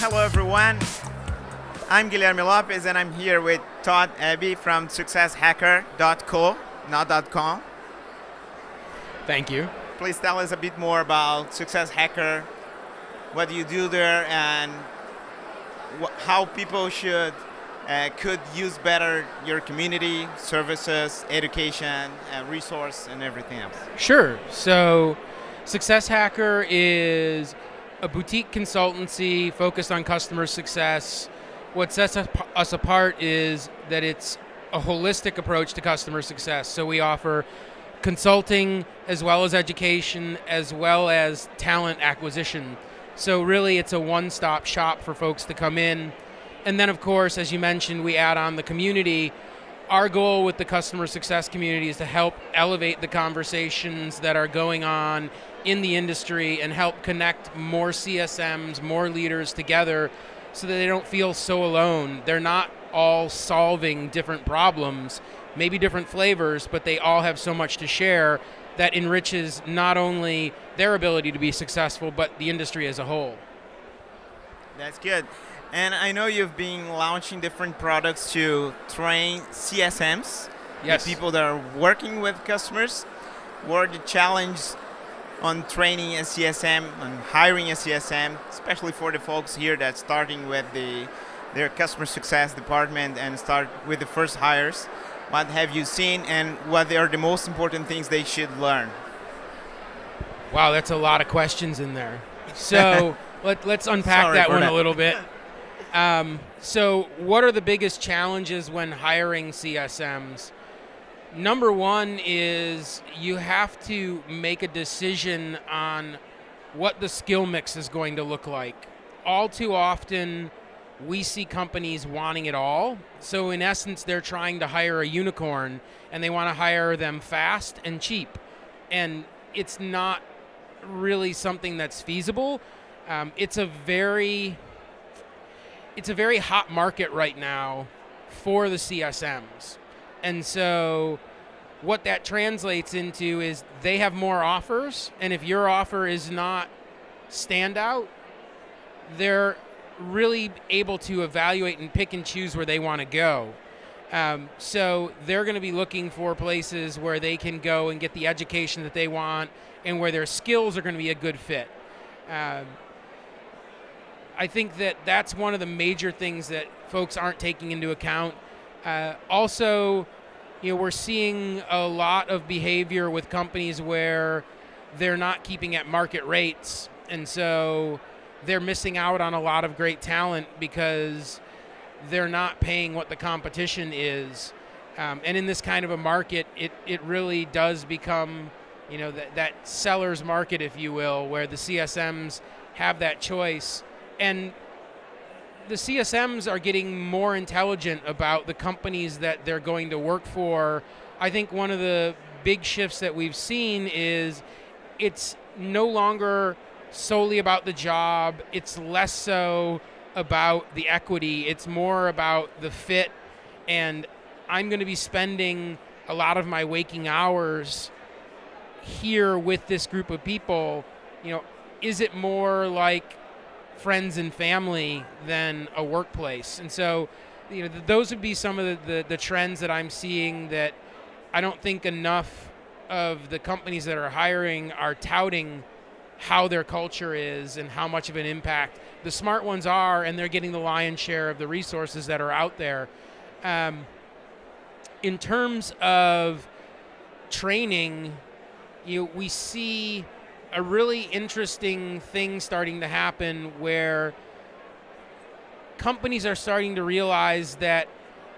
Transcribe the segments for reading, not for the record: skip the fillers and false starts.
Hello everyone. I'm Guilherme Lopez and I'm here with Todd Eby from successhacker.co, not .com. Thank you. Please tell us a bit more about Success Hacker. What do you do there and how people could use better your community, services, education, resource, and everything else? Sure. So Success Hacker is a boutique consultancy focused on customer success. What sets us apart is that it's a holistic approach to customer success. So we offer consulting as well as education as well as talent acquisition. So really it's a one-stop shop for folks to come in. And then of course, as you mentioned, we add on the community. Our goal with the customer success community is to help elevate the conversations that are going on in the industry and help connect more CSMs, more leaders together so that they don't feel so alone. They're not all solving different problems, maybe different flavors, but they all have so much to share that enriches not only their ability to be successful, but the industry as a whole. That's good. And I know you've been launching different products to train CSMs, Yes. the people that are working with customers. What are the challenges on training a CSM, on hiring a CSM, especially for the folks here that's starting with their customer success department and start with the first hires? What have you seen and what are the most important things they should learn? Wow, that's a lot of questions in there. So let's unpack that one a little bit. So what are the biggest challenges when hiring CSMs? Number one is you have to make a decision on what the skill mix is going to look like. All too often, we see companies wanting it all. So in essence, they're trying to hire a unicorn and they want to hire them fast and cheap. And it's not really something that's feasible. It's a very hot market right now for the CSMs. And so what that translates into is they have more offers, and if your offer is not standout, they're really able to evaluate and pick and choose where they want to go. So they're going to be looking for places where they can go and get the education that they want and where their skills are going to be a good fit. I think that that's one of the major things that folks aren't taking into account. Also, we're seeing a lot of behavior with companies where they're not keeping at market rates, and so they're missing out on a lot of great talent because they're not paying what the competition is. And in this kind of a market, it really does become, that seller's market, if you will, where the CSMs have that choice. And the CSMs are getting more intelligent about the companies that they're going to work for. I think one of the big shifts that we've seen is it's no longer solely about the job. It's less so about the equity. It's more about the fit. And I'm going to be spending a lot of my waking hours here with this group of people. Is it more like friends and family than a workplace? And so, those would be some of the trends that I'm seeing that I don't think enough of the companies that are hiring are touting how their culture is and how much of an impact. The smart ones are, and they're getting the lion's share of the resources that are out there. In terms of training, we see a really interesting thing starting to happen where companies are starting to realize that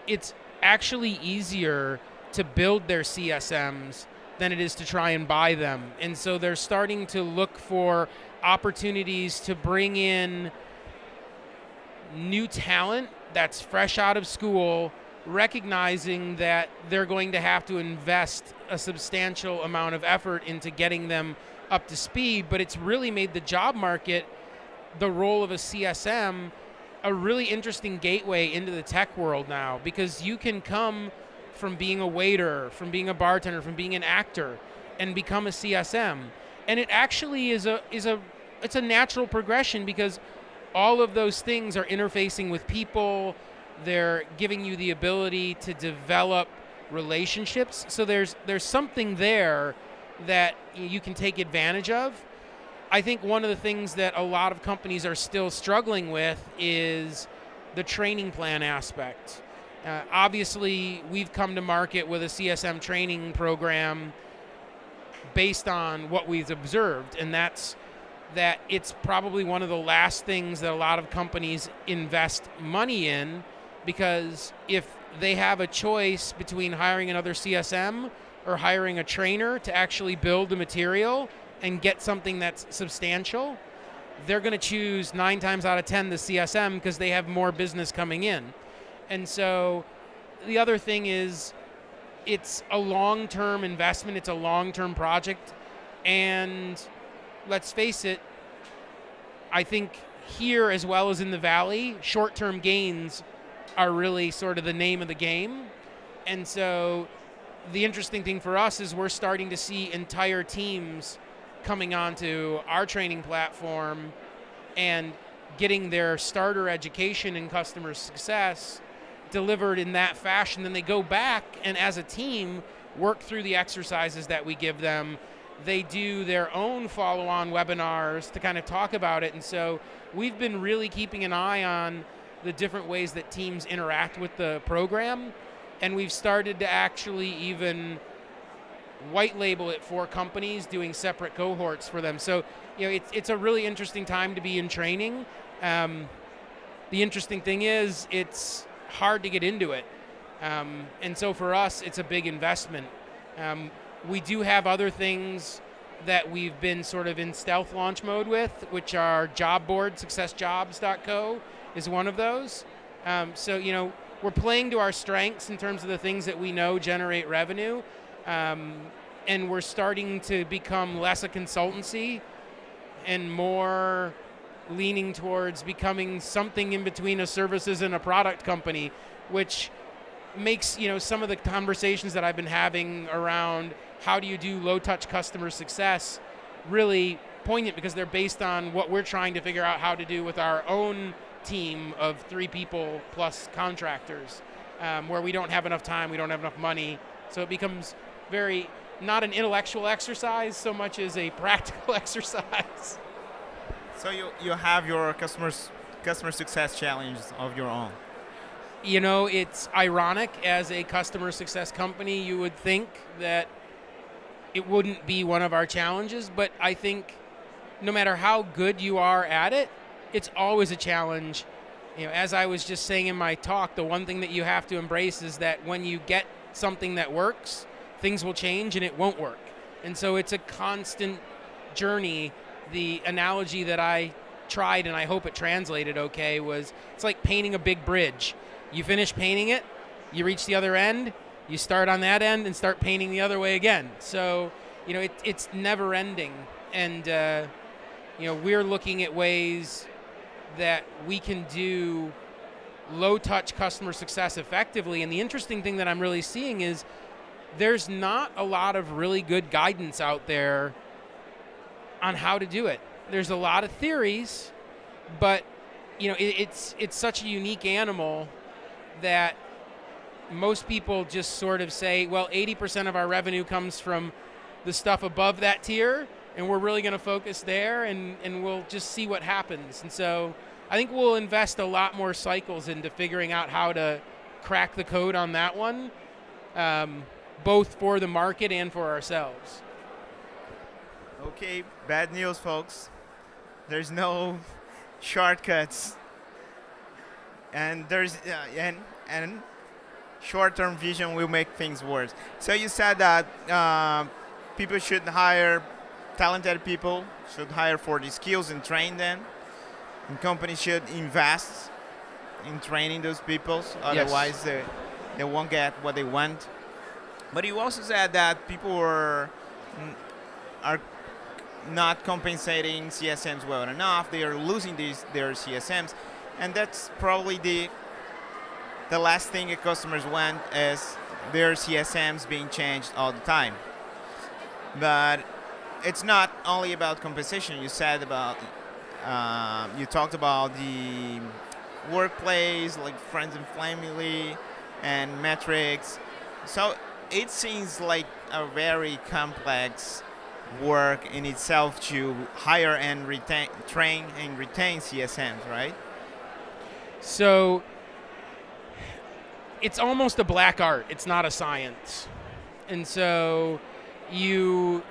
it's actually easier to build their CSMs than it is to try and buy them. And so they're starting to look for opportunities to bring in new talent that's fresh out of school, recognizing that they're going to have to invest a substantial amount of effort into getting them up to speed. But it's really made the job market, the role of a CSM, a really interesting gateway into the tech world now, because you can come from being a waiter, from being a bartender, from being an actor, and become a CSM. And it actually is a natural progression, because all of those things are interfacing with people. They're giving you the ability to develop relationships. So there's something there that you can take advantage of. I think one of the things that a lot of companies are still struggling with is the training plan aspect. Obviously, we've come to market with a CSM training program based on what we've observed, and that's that it's probably one of the last things that a lot of companies invest money in, because if they have a choice between hiring another CSM or hiring a trainer to actually build the material and get something that's substantial, they're going to choose 9 times out of 10 the CSM because they have more business coming in. And so the other thing is, it's a long-term investment, it's a long-term project, and let's face it, I think here as well as in the Valley, short-term gains are really sort of the name of the game. And so the interesting thing for us is we're starting to see entire teams coming onto our training platform and getting their starter education in customer success delivered in that fashion. Then they go back and as a team work through the exercises that we give them. They do their own follow-on webinars to kind of talk about it. And so we've been really keeping an eye on the different ways that teams interact with the program. And we've started to actually even white label it for companies, doing separate cohorts for them. So, it's a really interesting time to be in training. The interesting thing is it's hard to get into it. And so for us, it's a big investment. We do have other things that we've been sort of in stealth launch mode with, which are job board, successjobs.co is one of those. So, we're playing to our strengths in terms of the things that we know generate revenue. And we're starting to become less a consultancy and more leaning towards becoming something in between a services and a product company, which makes, some of the conversations that I've been having around how do you do low-touch customer success really poignant, because they're based on what we're trying to figure out how to do with our own team of 3 people plus contractors, where we don't have enough time, we don't have enough money. So it becomes very, not an intellectual exercise so much as a practical exercise. So you have your customer success challenges of your own. It's ironic, as a customer success company, you would think that it wouldn't be one of our challenges, but I think no matter how good you are at it, it's always a challenge. As I was just saying in my talk, the one thing that you have to embrace is that when you get something that works, things will change and it won't work. And so it's a constant journey. The analogy that I tried, and I hope it translated okay, was it's like painting a big bridge. You finish painting it, you reach the other end, you start on that end and start painting the other way again. So, it's never ending. And, we're looking at ways that we can do low-touch customer success effectively. And the interesting thing that I'm really seeing is there's not a lot of really good guidance out there on how to do it. There's a lot of theories, but it's such a unique animal that most people just sort of say, well, 80% of our revenue comes from the stuff above that tier, and we're really going to focus there, and we'll just see what happens. And so I think we'll invest a lot more cycles into figuring out how to crack the code on that one, both for the market and for ourselves. Okay, bad news, folks. There's no shortcuts, and and short-term vision will make things worse. So you said that people should hire talented people, should hire for the skills and train them, and companies should invest in training those people. Otherwise, they won't get what they want. But you also said that people are not compensating CSMs well enough. They are losing their CSMs, and that's probably the last thing that customers want, is their CSMs being changed all the time. But it's not only about compensation. You said about You talked about the workplace, like friends and family, and metrics. So it seems like a very complex work in itself to hire and train and retain CSMs, right? So it's almost a black art. It's not a science. And so you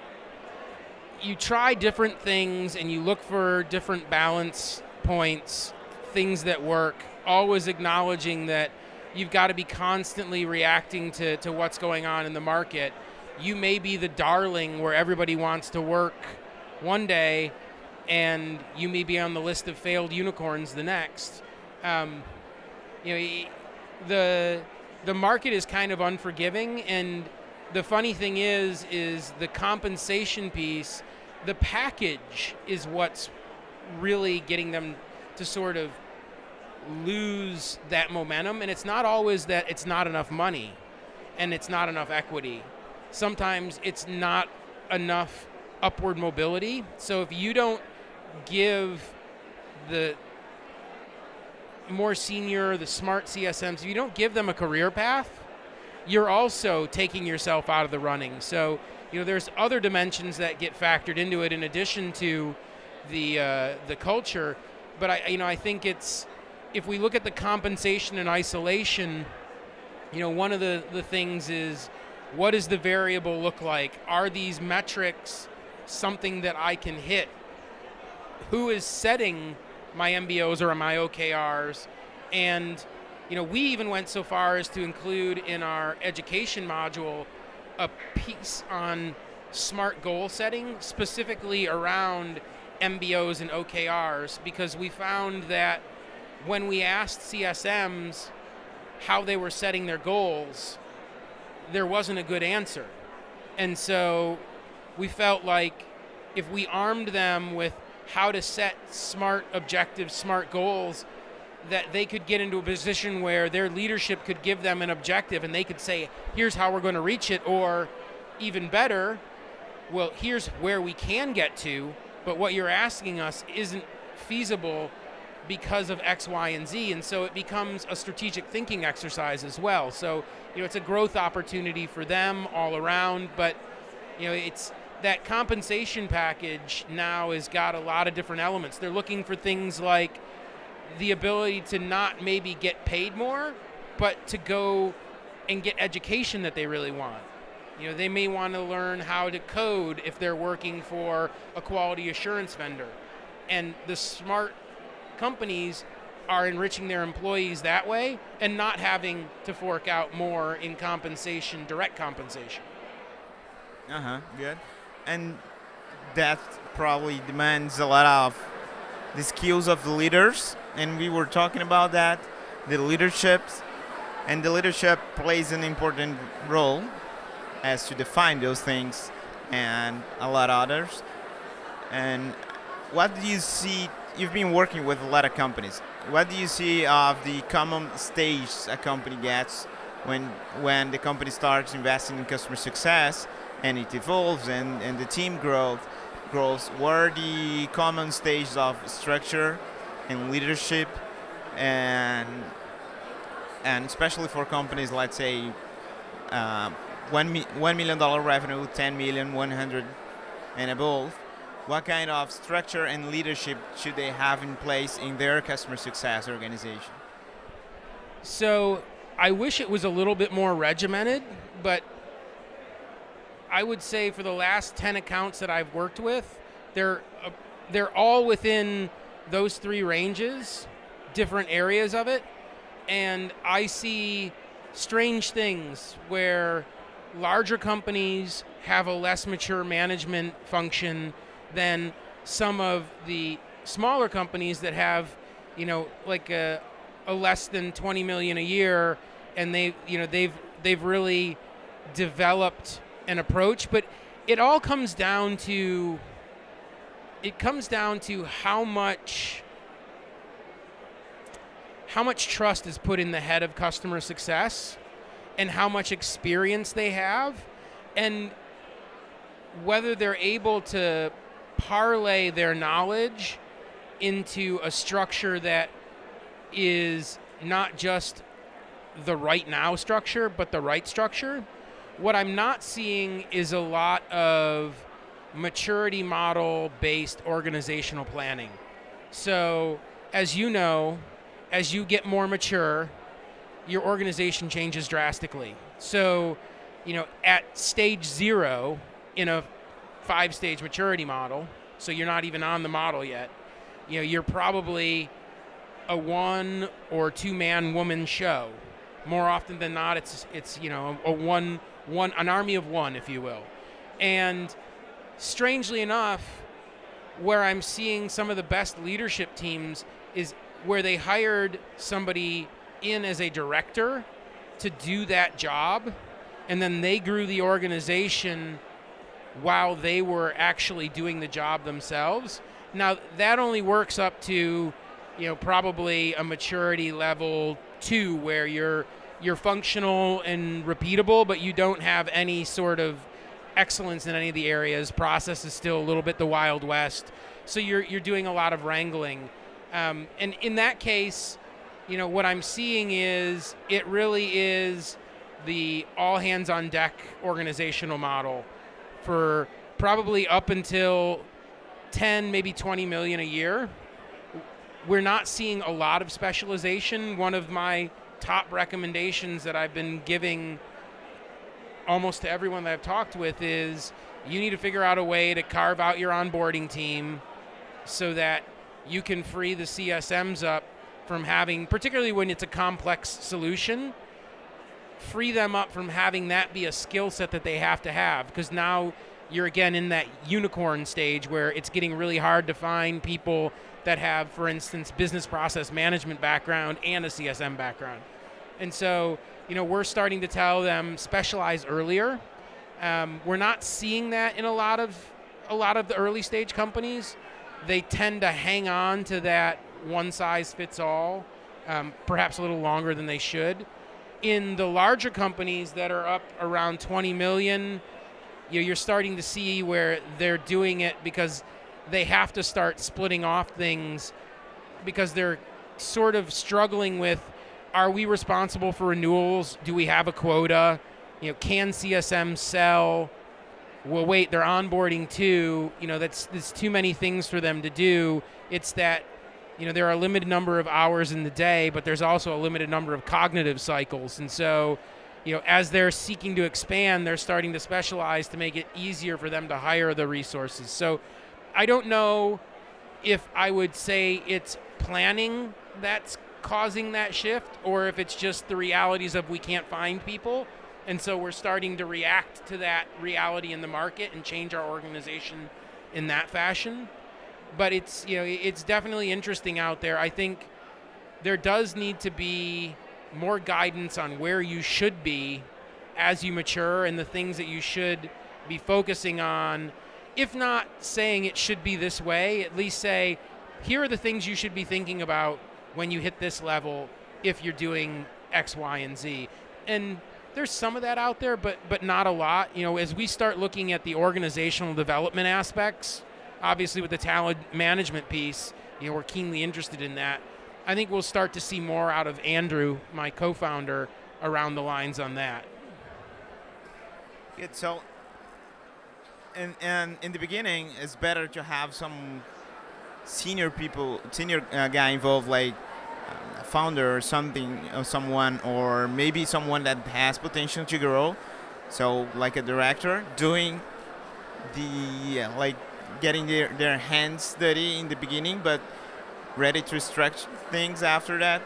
try different things and you look for different balance points, things that work, always acknowledging that you've got to be constantly reacting to what's going on in the market. You may be the darling where everybody wants to work one day, and you may be on the list of failed unicorns the next. The market is kind of unforgiving, and the funny thing is the compensation piece, the package is what's really getting them to sort of lose that momentum. And it's not always that it's not enough money and it's not enough equity. Sometimes it's not enough upward mobility. So if you don't give the more senior, the smart CSMs, if you don't give them a career path, you're also taking yourself out of the running. So, there's other dimensions that get factored into it in addition to the culture. But I think it's, if we look at the compensation in isolation, one of the things is, what does the variable look like? Are these metrics something that I can hit? Who is setting my MBOs or my OKRs? And we even went so far as to include in our education module a piece on smart goal setting, specifically around MBOs and OKRs, because we found that when we asked CSMs how they were setting their goals, there wasn't a good answer. And so we felt like if we armed them with how to set smart objectives, smart goals, that they could get into a position where their leadership could give them an objective and they could say, here's how we're going to reach it, or even better, well, here's where we can get to, but what you're asking us isn't feasible because of X, Y, and Z. And so it becomes a strategic thinking exercise as well. So, it's a growth opportunity for them all around, but, it's that compensation package now has got a lot of different elements. They're looking for things like the ability to not maybe get paid more, but to go and get education that they really want. They may want to learn how to code if they're working for a quality assurance vendor. And the smart companies are enriching their employees that way and not having to fork out more in compensation, direct compensation. Good. And that probably demands a lot of the skills of the leaders, and we were talking about that, the leadership plays an important role as to define those things and a lot of others. And what do you see? You've been working with a lot of companies. What do you see of the common stage a company gets when the company starts investing in customer success and it evolves and the team grows? What are the common stages of structure and leadership, and especially for companies, let's say $1 million revenue, 10 million, 100 and above? What kind of structure and leadership should they have in place in their customer success organization? So I wish it was a little bit more regimented, but I would say for the last 10 accounts that I've worked with, they're all within those three ranges, different areas of it. And I see strange things where larger companies have a less mature management function than some of the smaller companies that have, like a less than 20 million a year, and they've really developed an approach. But it all comes down to how much trust is put in the head of customer success and how much experience they have, and whether they're able to parlay their knowledge into a structure that is not just the right now structure, but the right structure. What I'm not seeing is a lot of maturity model based organizational planning. So as you know, as you get more mature, your organization changes drastically. So, at stage 0 in a 5-stage maturity model, so you're not even on the model yet, you're probably a 1 or 2 man woman show. More often than not, it's an army of one, if you will. And strangely enough, where I'm seeing some of the best leadership teams is where they hired somebody in as a director to do that job, and then they grew the organization while they were actually doing the job themselves. Now, that only works up to, probably a maturity level 2, where you're functional and repeatable, but you don't have any sort of excellence in any of the areas. Process is still a little bit the Wild West. So you're doing a lot of wrangling. And in that case, what I'm seeing is it really is the all hands on deck organizational model for probably up until 10, maybe 20 million a year. We're not seeing a lot of specialization. One of my top recommendations that I've been giving almost to everyone that I've talked with is you need to figure out a way to carve out your onboarding team so that you can free the CSMs up from having, particularly when it's a complex solution, free them up from having that be a skill set that they have to have, because now you're again in that unicorn stage where it's getting really hard to find people that have, for instance, business process management background and a CSM background. And so, we're starting to tell them specialize earlier. We're not seeing that in a lot of the early stage companies. They tend to hang on to that one size fits all, perhaps a little longer than they should. In the larger companies that are up around 20 million, you're starting to see where they're doing it because they have to start splitting off things because they're sort of struggling with, are we responsible for renewals? Do we have a quota? Can CSM sell? Well, wait, they're onboarding too. That's too many things for them to do. It's that, there are a limited number of hours in the day, but there's also a limited number of cognitive cycles. And so, as they're seeking to expand, they're starting to specialize to make it easier for them to hire the resources. So I don't know if I would say it's planning that's causing that shift, or if it's just the realities of we can't find people. And so we're starting to react to that reality in the market and change our organization in that fashion. But it's definitely interesting out there. I think there does need to be more guidance on where you should be as you mature and the things that you should be focusing on. If not saying it should be this way, at least say, here are the things you should be thinking about when you hit this level if you're doing X, Y, and Z. And there's some of that out there, but not a lot. As we start looking at the organizational development aspects, obviously with the talent management piece, we're keenly interested in that. I think we'll start to see more out of Andrew, my co-founder, around the lines on that. Good. So, and in the beginning, it's better to have some senior guy involved, like a founder or something, or someone, or maybe someone that has potential to grow. So, like a director doing getting their hands dirty in the beginning, but ready to stretch things after that.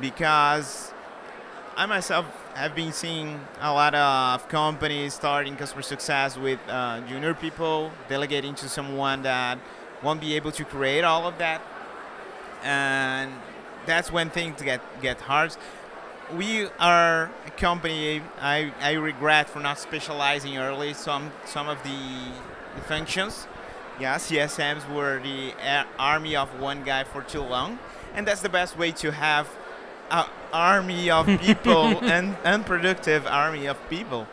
Because I myself have been seeing a lot of companies starting customer success with junior people, delegating to someone that won't be able to create all of that. And that's when things get hard. We are a company, I regret for not specializing early some of the functions. Yeah, CSMs were the army of one guy for too long, and that's the best way to have an army of people, and unproductive army of people,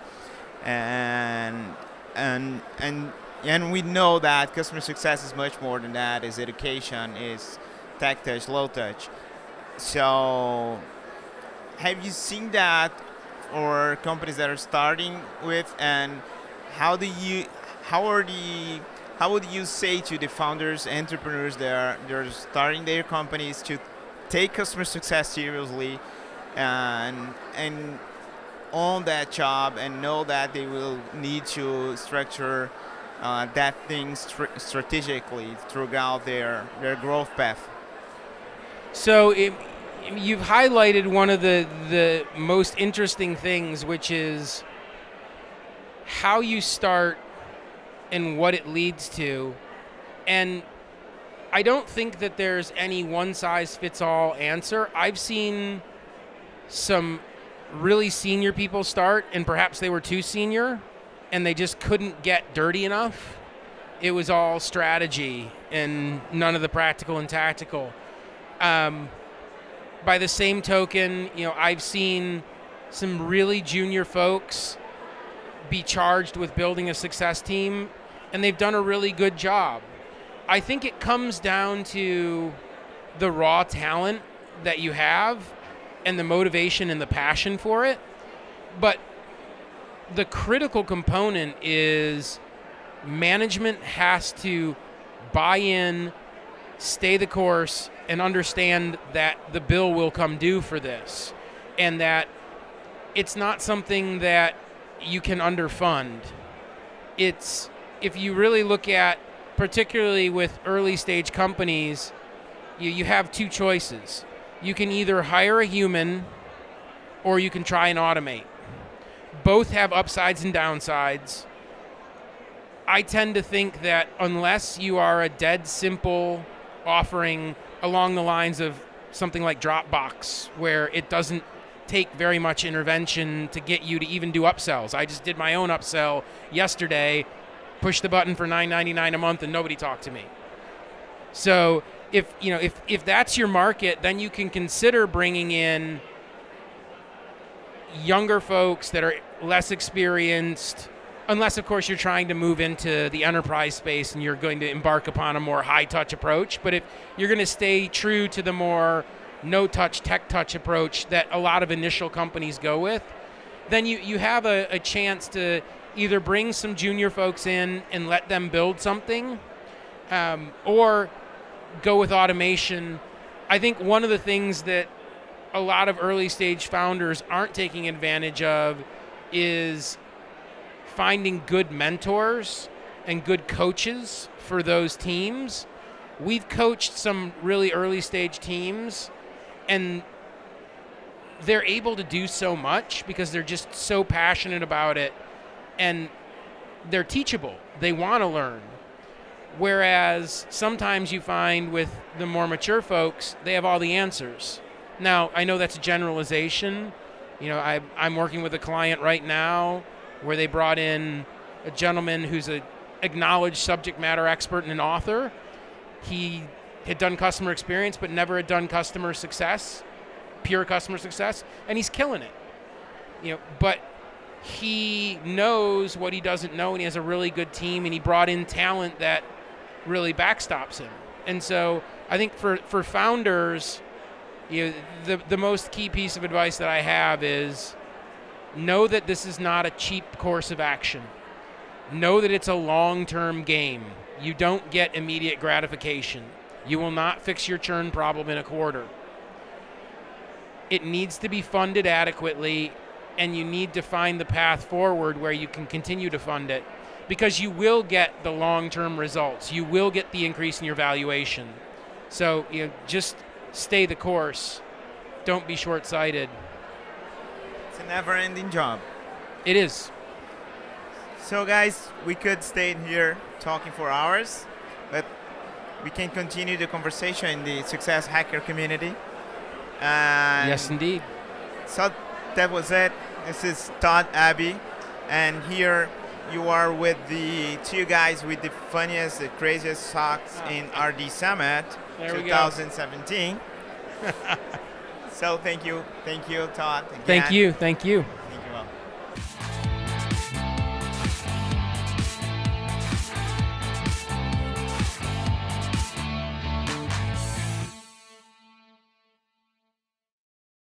and and we know that customer success is much more than that. Is education, is tech touch, low touch. So, have you seen that for companies that are starting with, and how do you, how are the, how would you say to the founders, entrepreneurs that are they're starting their companies to take customer success seriously, and own that job and know that they will need to structure that thing strategically throughout their growth path? So you've highlighted one of the most interesting things, which is how you start and what it leads to. And I don't think that there's any one-size-fits-all answer. I've seen some really senior people start, and perhaps they were too senior, and they just couldn't get dirty enough. It was all strategy and none of the practical and tactical. By the same token, I've seen some really junior folks be charged with building a success team, and they've done a really good job. I think it comes down to the raw talent that you have and the motivation and the passion for it. But the critical component is management has to buy in, stay the course, and understand that the bill will come due for this, and that it's not something that you can underfund. It's, if you really look at, particularly with early stage companies, you have two choices. You can either hire a human or you can try and automate. Both have upsides and downsides. I tend to think that unless you are a dead simple offering along the lines of something like Dropbox, where it doesn't take very much intervention to get you to even do upsells. I just did my own upsell yesterday, pushed the button for $9.99 a month, and nobody talked to me. So if that's your market, then you can consider bringing in younger folks that are less experienced, unless, of course, you're trying to move into the enterprise space and you're going to embark upon a more high-touch approach. But if you're going to stay true to the more no-touch, tech-touch approach that a lot of initial companies go with, then you have a chance to either bring some junior folks in and let them build something, or go with automation. I think one of the things that a lot of early-stage founders aren't taking advantage of is finding good mentors and good coaches for those teams. We've coached some really early stage teams, and they're able to do so much because they're just so passionate about it, and they're teachable. They want to learn. Whereas sometimes you find with the more mature folks, they have all the answers. Now, I know that's a generalization. I'm working with a client right now where they brought in a gentleman who's an acknowledged subject matter expert and an author. He had done customer experience but never had done customer success, pure customer success, and he's killing it. But he knows what he doesn't know, and he has a really good team, and he brought in talent that really backstops him. And so I think for founders, the most key piece of advice that I have is know that this is not a cheap course of action. Know that it's a long-term game. You don't get immediate gratification. You will not fix your churn problem in a quarter. It needs to be funded adequately, and you need to find the path forward where you can continue to fund it, because you will get the long-term results. You will get the increase in your valuation. So just stay the course. Don't be short-sighted. It's a never-ending job. It is. So guys, we could stay here talking for hours, but we can continue the conversation in the Success Hacker community. And yes, indeed. So that was it. This is Todd Eby, and here you are with the two guys with the funniest, the craziest socks in RD Summit 2017. So thank you, Todd. Again. Thank you.